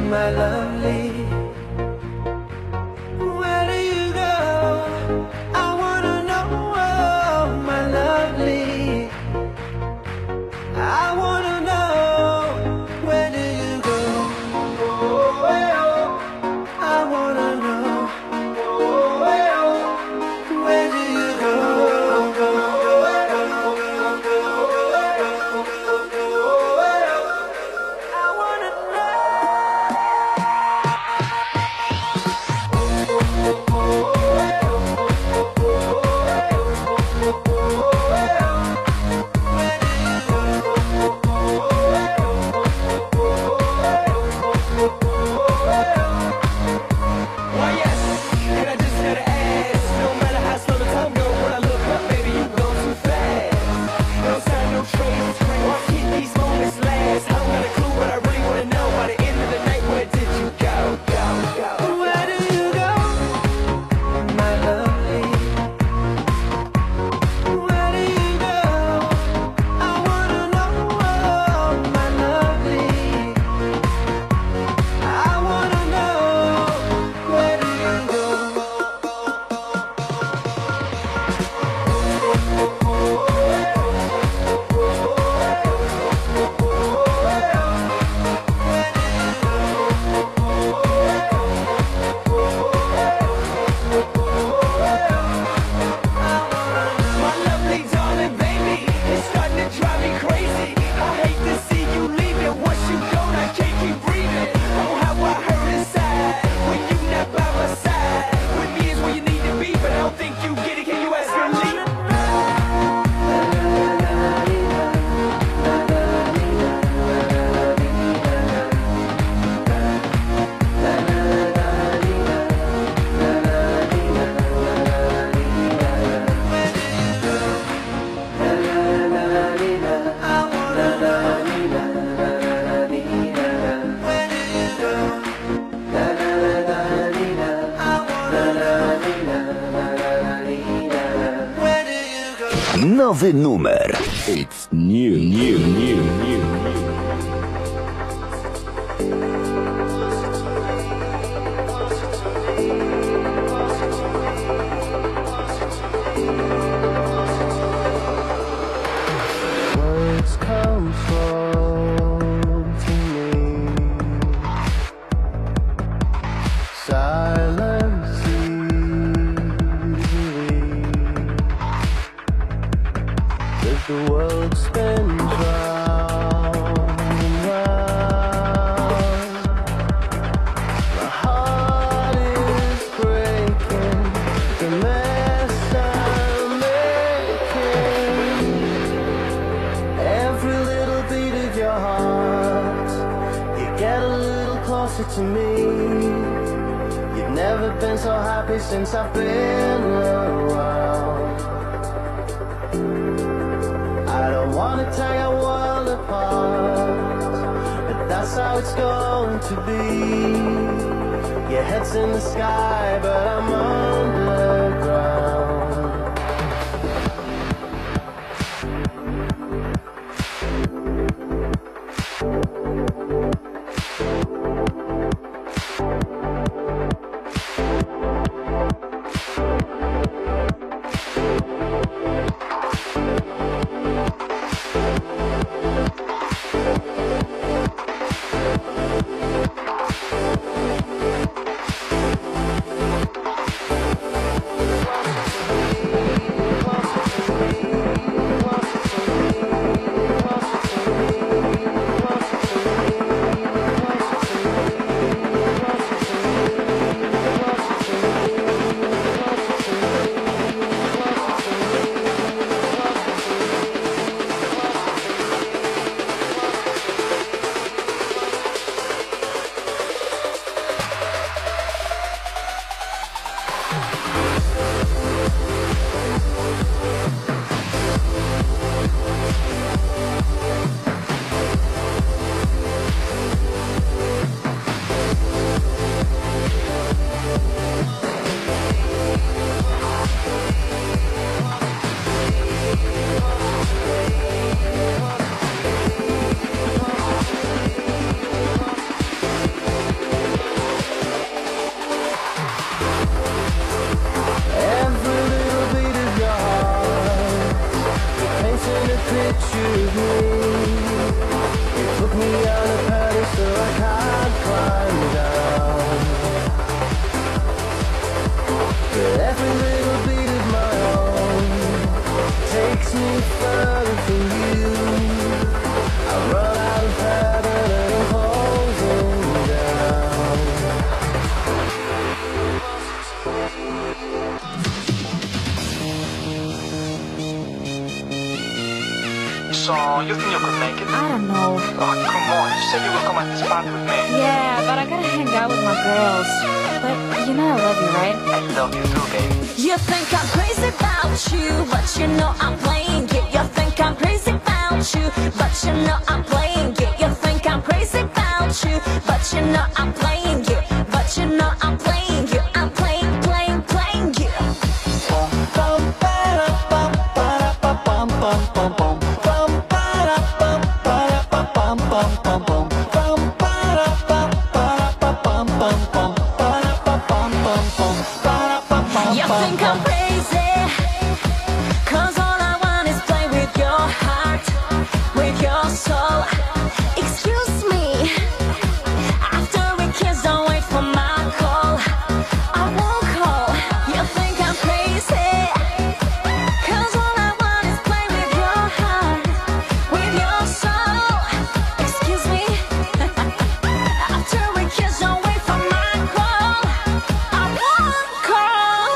my lovely. Where do you go? I wanna know, oh, my lovely. I wanna know, where do you go? Oh, I wanna know, oh, where do you go? Nowy numer. It's new. Words come slow to me. Silence easily. Let the world spin round and round. My heart is breaking. The mess I'm making. Every little beat of your heart, you get a little closer to me. You've never been so happy since I've been around. I don't wanna tear your world apart, but that's how it's going to be. Your head's in the sky, but I'm underground. on, you think you could make it? I don't know. Oh, come on, you said you would come at this party with me. Yeah, but I gotta hang out with my girls. But you know I love you, right? I love you too, baby. You think I'm crazy about you, but you know I'm playing it. You think I'm crazy about you, but you know I'm playing it. You think I'm crazy about you, but you know I'm playing it. But you know I'm playing you. I'm playing you. You think I'm crazy, 'cause all I want is play with your heart, with your soul. Excuse me, after we kiss, don't wait for my call. I won't call. You think I'm crazy, 'cause all I want is play with your heart, with your soul. Excuse me, after we kiss, don't wait for my call. I won't call.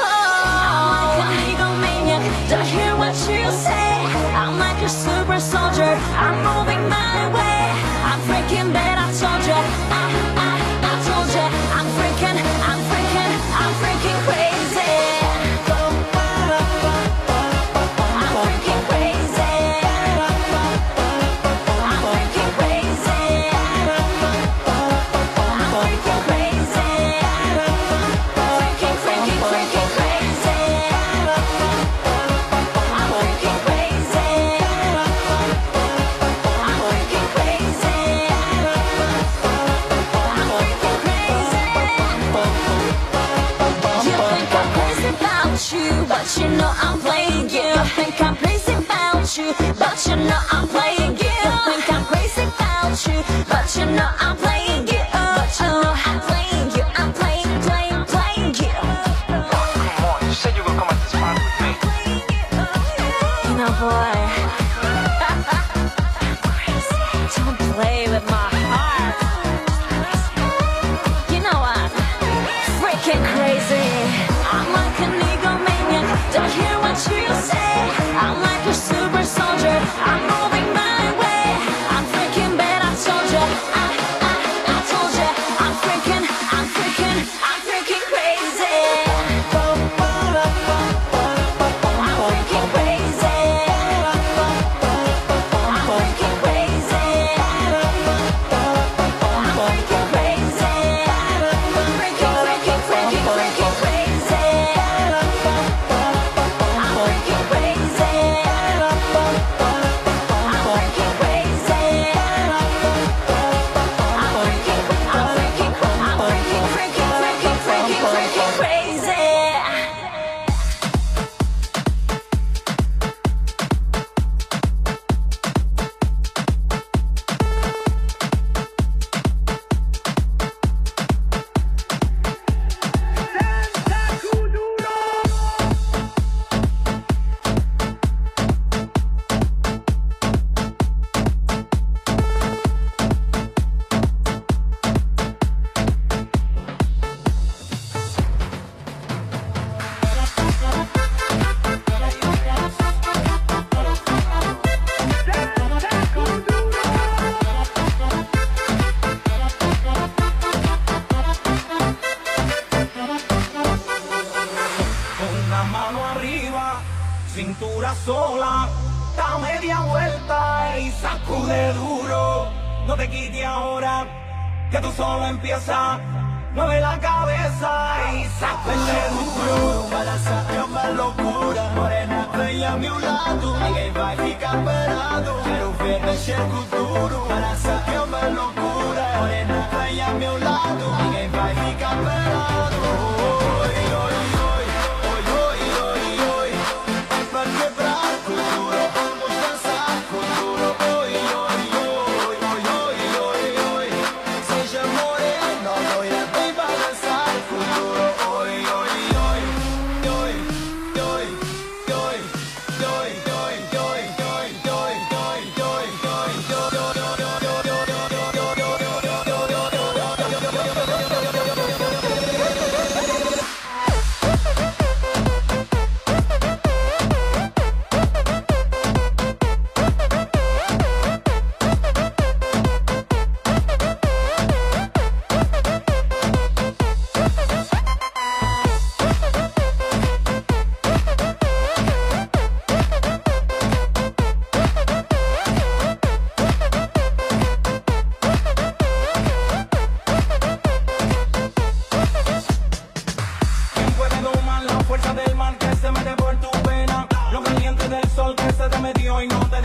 I'm like an egomaniac, to hear what you say. I'm like a super soldier, I'm moving my way. I'm freaking bad, I told you. I told you, I'm freaking crazy. I'm freaking crazy. I'm freaking crazy. I'm freaking crazy. Freaking crazy. I'm freaking crazy. I'm freaking crazy. I'm freaking crazy. You think I'm crazy about you, but you know I'm playing you. You think I'm crazy about you, but you know I'm playing you. You think I'm crazy about you, but you know I'm playing you. But you know I'm playing you. I'm playing you. Oh, come on, you said you would come at this party with me. You know, boy, don't play with my heart. You know I'm freaking crazy. I'm like an egomaniac, don't hear what you say. I'm like a super soldier, I'm moving my way. I'm freaking bad, I told you. I told you, I'm freaking crazy. I'm freaking crazy. I'm freaking crazy. I'm freaking crazy. Freaking crazy. I'm freaking crazy. I'm freaking crazy. Freaking crazy. Una mano arriba, cintura sola, da media vuelta y sacude duro. No te quites ahora, que tú solo empiezas. Mueve la cabeza y sacude duro. Balança é uma loucura, morena, vem a meu lado. Ninguém vai ficar parado, quero ver mexer com duro. Balança é uma loucura, morena, vem a meu lado. Ninguém vai ficar parado. Oi, oi, oi, oi, oi, oi, oi. É pra quebrar com duro, vamos dançar com duro. Oi, oi, oi, oi, oi, oi, oi. Seja morena, loira, vem balançar com duro. Oi, oi, oi, oi, oi, oi, oi, oi, oi, oi, oi, oi, oi, oi. me dio y no te